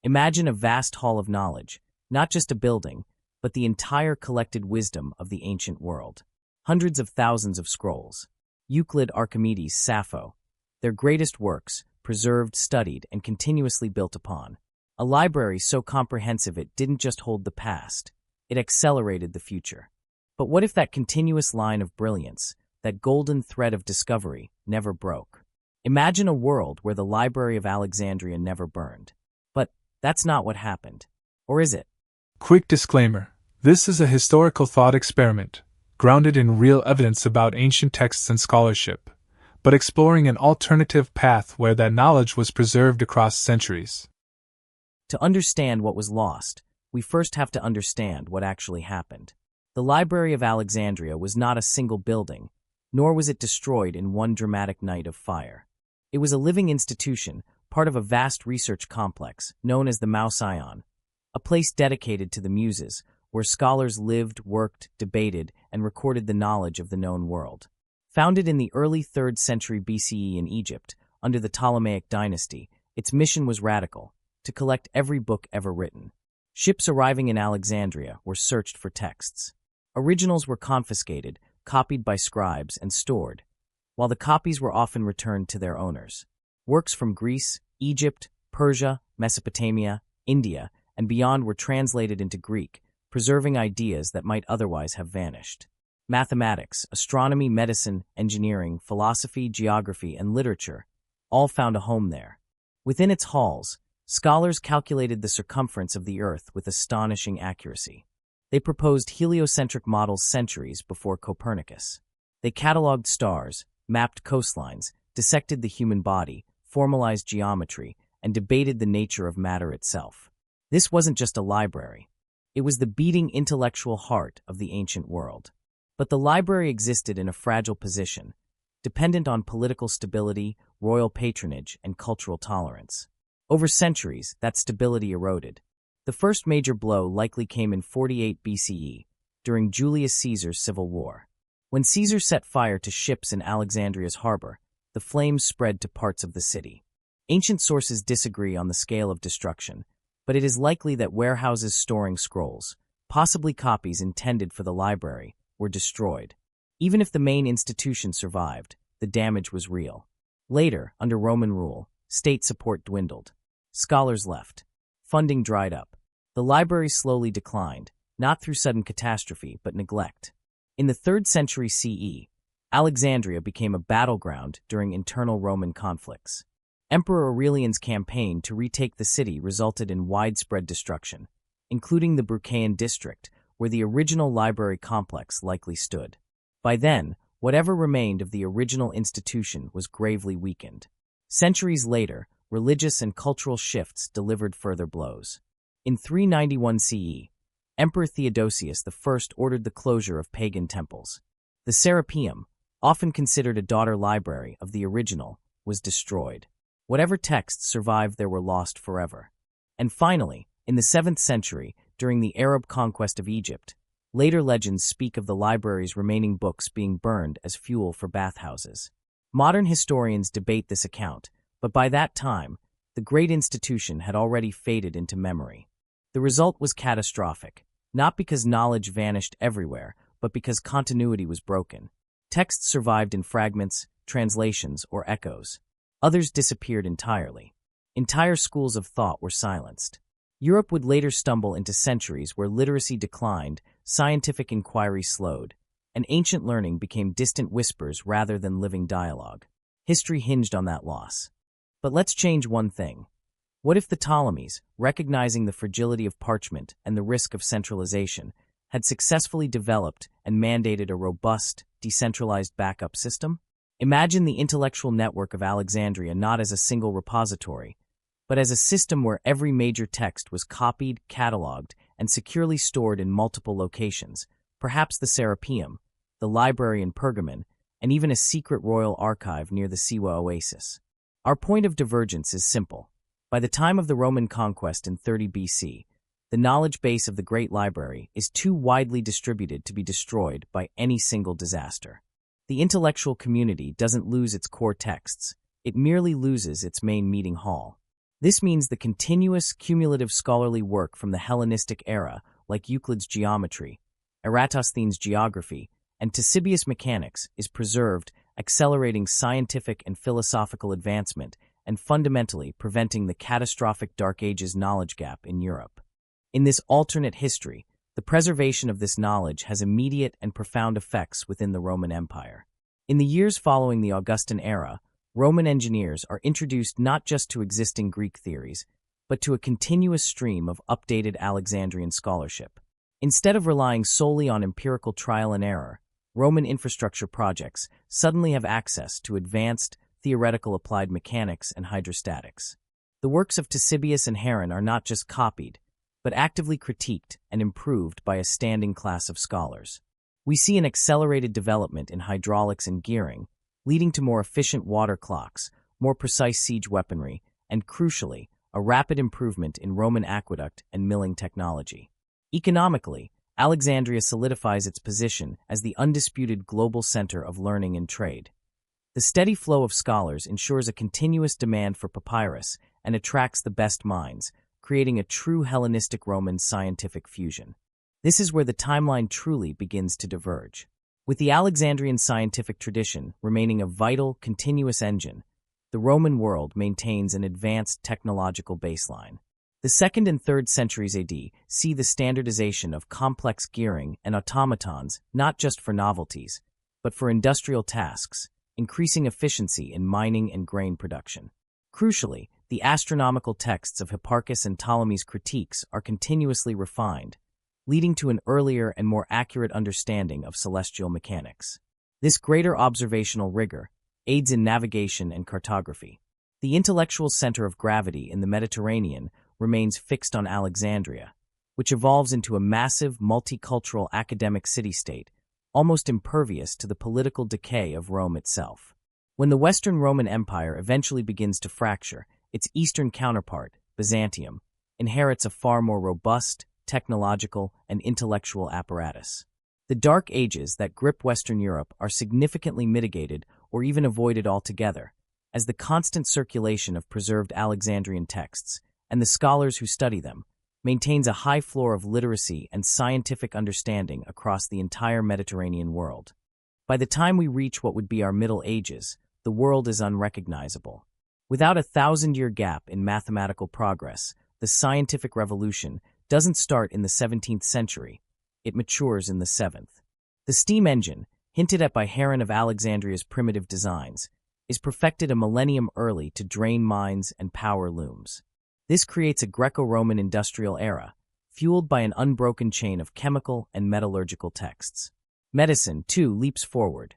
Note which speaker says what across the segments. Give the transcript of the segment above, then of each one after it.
Speaker 1: Imagine a vast hall of knowledge, not just a building, but the entire collected wisdom of the ancient world. Hundreds of thousands of scrolls. Euclid, Archimedes, Sappho. Their greatest works, preserved, studied, and continuously built upon. A library so comprehensive it didn't just hold the past, it accelerated the future. But what if that continuous line of brilliance, that golden thread of discovery, never broke? Imagine a world where the Library of Alexandria never burned. But that's not what happened. Or is it?
Speaker 2: Quick disclaimer. This is a historical thought experiment, grounded in real evidence about ancient texts and scholarship, but exploring an alternative path where that knowledge was preserved across centuries.
Speaker 1: To understand what was lost, we first have to understand what actually happened. The Library of Alexandria was not a single building, nor was it destroyed in one dramatic night of fire. It was a living institution, part of a vast research complex known as the Mouseion, a place dedicated to the Muses, where scholars lived, worked, debated, and recorded the knowledge of the known world. Founded in the early 3rd century BCE in Egypt, under the Ptolemaic dynasty, its mission was radical: to collect every book ever written. Ships arriving in Alexandria were searched for texts. Originals were confiscated, copied by scribes, and stored, while the copies were often returned to their owners. Works from Greece, Egypt, Persia, Mesopotamia, India, and beyond were translated into Greek, preserving ideas that might otherwise have vanished. Mathematics, astronomy, medicine, engineering, philosophy, geography, and literature all found a home there. Within its halls, scholars calculated the circumference of the Earth with astonishing accuracy. They proposed heliocentric models centuries before Copernicus. They cataloged stars, mapped coastlines, dissected the human body, formalized geometry, and debated the nature of matter itself. This wasn't just a library. It was the beating intellectual heart of the ancient world. But the library existed in a fragile position, dependent on political stability, royal patronage, and cultural tolerance. Over centuries, that stability eroded. The first major blow likely came in 48 BCE, during Julius Caesar's civil war. When Caesar set fire to ships in Alexandria's harbor, the flames spread to parts of the city. Ancient sources disagree on the scale of destruction, but it is likely that warehouses storing scrolls, possibly copies intended for the library, were destroyed. Even if the main institution survived, the damage was real. Later, under Roman rule, state support dwindled. Scholars left. Funding dried up. The library slowly declined, not through sudden catastrophe, but neglect. In the 3rd century CE, Alexandria became a battleground during internal Roman conflicts. Emperor Aurelian's campaign to retake the city resulted in widespread destruction, including the Brucaean district, where the original library complex likely stood. By then, whatever remained of the original institution was gravely weakened. Centuries later, religious and cultural shifts delivered further blows. In 391 CE, Emperor Theodosius I ordered the closure of pagan temples. The Serapeum, often considered a daughter library of the original, was destroyed. Whatever texts survived there were lost forever. And finally, in the 7th century, during the Arab conquest of Egypt, later legends speak of the library's remaining books being burned as fuel for bathhouses. Modern historians debate this account, but by that time, the great institution had already faded into memory. The result was catastrophic, not because knowledge vanished everywhere, but because continuity was broken. Texts survived in fragments, translations, or echoes. Others disappeared entirely. Entire schools of thought were silenced. Europe would later stumble into centuries where literacy declined, scientific inquiry slowed, and ancient learning became distant whispers rather than living dialogue. History hinged on that loss. But let's change one thing. What if the Ptolemies, recognizing the fragility of parchment and the risk of centralization, had successfully developed and mandated a robust, decentralized backup system? Imagine the intellectual network of Alexandria not as a single repository, but as a system where every major text was copied, cataloged, and securely stored in multiple locations, perhaps the Serapeum, the library in Pergamon, and even a secret royal archive near the Siwa oasis. Our point of divergence is simple. By the time of the Roman conquest in 30 BC, the knowledge base of the Great Library is too widely distributed to be destroyed by any single disaster. The intellectual community doesn't lose its core texts, it merely loses its main meeting hall. This means the continuous, cumulative scholarly work from the Hellenistic era, like Euclid's geometry, Eratosthenes' geography, and Ctesibius' mechanics, is preserved, accelerating scientific and philosophical advancement and fundamentally preventing the catastrophic Dark Ages knowledge gap in Europe. In this alternate history, the preservation of this knowledge has immediate and profound effects within the Roman Empire. In the years following the Augustan era, Roman engineers are introduced not just to existing Greek theories, but to a continuous stream of updated Alexandrian scholarship. Instead of relying solely on empirical trial and error, Roman infrastructure projects suddenly have access to advanced, theoretical applied mechanics and hydrostatics. The works of Ctesibius and Heron are not just copied, but actively critiqued and improved by a standing class of scholars. We see an accelerated development in hydraulics and gearing, leading to more efficient water clocks, more precise siege weaponry, and crucially, a rapid improvement in Roman aqueduct and milling technology. Economically, Alexandria solidifies its position as the undisputed global center of learning and trade. The steady flow of scholars ensures a continuous demand for papyrus and attracts the best minds, creating a true Hellenistic Roman scientific fusion. This is where the timeline truly begins to diverge. With the Alexandrian scientific tradition remaining a vital, continuous engine, the Roman world maintains an advanced technological baseline. The 2nd and 3rd centuries AD see the standardization of complex gearing and automatons not just for novelties, but for industrial tasks, increasing efficiency in mining and grain production. Crucially, the astronomical texts of Hipparchus and Ptolemy's critiques are continuously refined, leading to an earlier and more accurate understanding of celestial mechanics. This greater observational rigor aids in navigation and cartography. The intellectual center of gravity in the Mediterranean remains fixed on Alexandria, which evolves into a massive, multicultural academic city-state, almost impervious to the political decay of Rome itself. When the Western Roman Empire eventually begins to fracture, its eastern counterpart, Byzantium, inherits a far more robust, technological, and intellectual apparatus. The Dark Ages that grip Western Europe are significantly mitigated or even avoided altogether, as the constant circulation of preserved Alexandrian texts, and the scholars who study them, maintains a high floor of literacy and scientific understanding across the entire Mediterranean world. By the time we reach what would be our Middle Ages, the world is unrecognizable. Without a 1,000-year gap in mathematical progress, the scientific revolution doesn't start in the 17th century, it matures in the 7th. The steam engine, hinted at by Heron of Alexandria's primitive designs, is perfected a millennium early to drain mines and power looms. This creates a Greco-Roman industrial era, fueled by an unbroken chain of chemical and metallurgical texts. Medicine, too, leaps forward.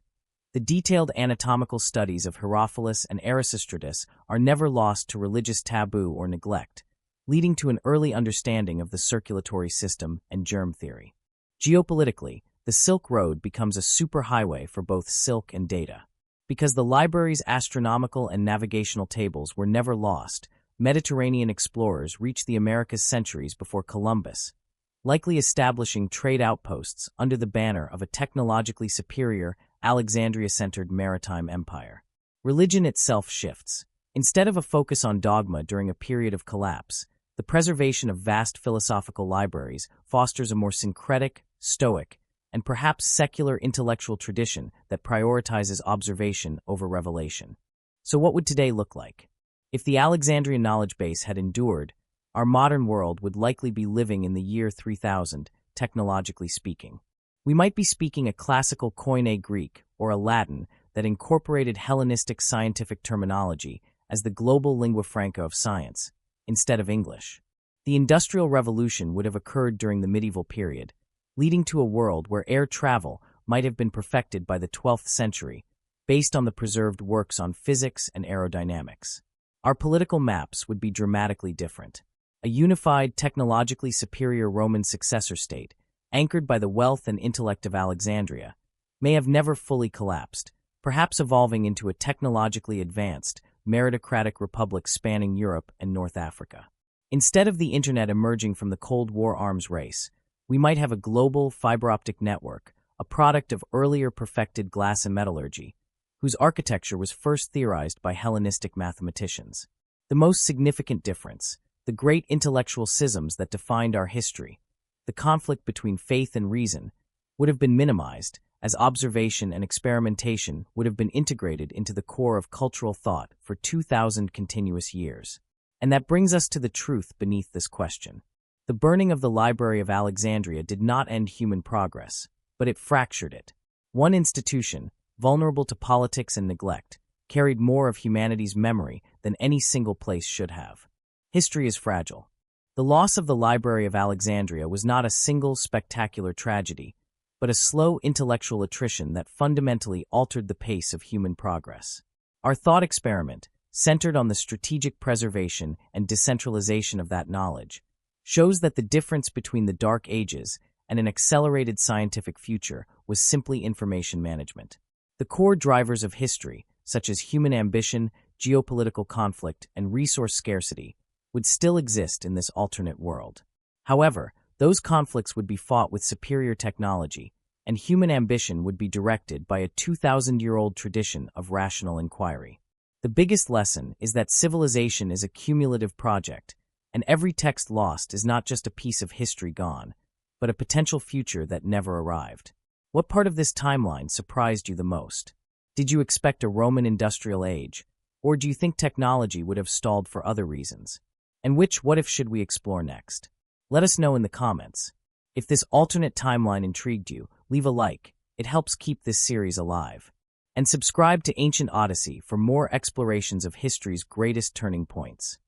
Speaker 1: The detailed anatomical studies of Herophilus and Erasistratus are never lost to religious taboo or neglect, leading to an early understanding of the circulatory system and germ theory. Geopolitically, the Silk Road becomes a superhighway for both silk and data. Because the library's astronomical and navigational tables were never lost, Mediterranean explorers reached the Americas centuries before Columbus, likely establishing trade outposts under the banner of a technologically superior, Alexandria-centered maritime empire. Religion itself shifts. Instead of a focus on dogma during a period of collapse, the preservation of vast philosophical libraries fosters a more syncretic, stoic, and perhaps secular intellectual tradition that prioritizes observation over revelation. So what would today look like? If the Alexandrian knowledge base had endured, our modern world would likely be living in the year 3000, technologically speaking. We might be speaking a classical Koine Greek or a Latin that incorporated Hellenistic scientific terminology as the global lingua franca of science, instead of English. The Industrial Revolution would have occurred during the medieval period, leading to a world where air travel might have been perfected by the 12th century, based on the preserved works on physics and aerodynamics. Our political maps would be dramatically different. A unified, technologically superior Roman successor state, anchored by the wealth and intellect of Alexandria, may have never fully collapsed, perhaps evolving into a technologically advanced, meritocratic republic spanning Europe and North Africa. Instead of the internet emerging from the Cold War arms race, we might have a global fiber-optic network, a product of earlier perfected glass and metallurgy, whose architecture was first theorized by Hellenistic mathematicians. The The most significant difference, the great intellectual schisms that defined our history, the conflict between faith and reason, would have been minimized, as observation and experimentation would have been integrated into the core of cultural thought for 2,000 continuous years. And that brings us to the truth beneath this question. The burning of the Library of Alexandria did not end human progress, but it fractured it. One institution, vulnerable to politics and neglect, carried more of humanity's memory than any single place should have. History is fragile. The loss of the Library of Alexandria was not a single spectacular tragedy, but a slow intellectual attrition that fundamentally altered the pace of human progress. Our thought experiment, centered on the strategic preservation and decentralization of that knowledge, shows that the difference between the Dark Ages and an accelerated scientific future was simply information management. The core drivers of history, such as human ambition, geopolitical conflict, and resource scarcity, would still exist in this alternate world. However, those conflicts would be fought with superior technology, and human ambition would be directed by a 2,000-year-old tradition of rational inquiry. The biggest lesson is that civilization is a cumulative project, and every text lost is not just a piece of history gone, but a potential future that never arrived. What part of this timeline surprised you the most? Did you expect a Roman industrial age, or do you think technology would have stalled for other reasons? And which what-if should we explore next? Let us know in the comments. If this alternate timeline intrigued you, leave a like. It helps keep this series alive. And subscribe to Ancient Odyssey for more explorations of history's greatest turning points.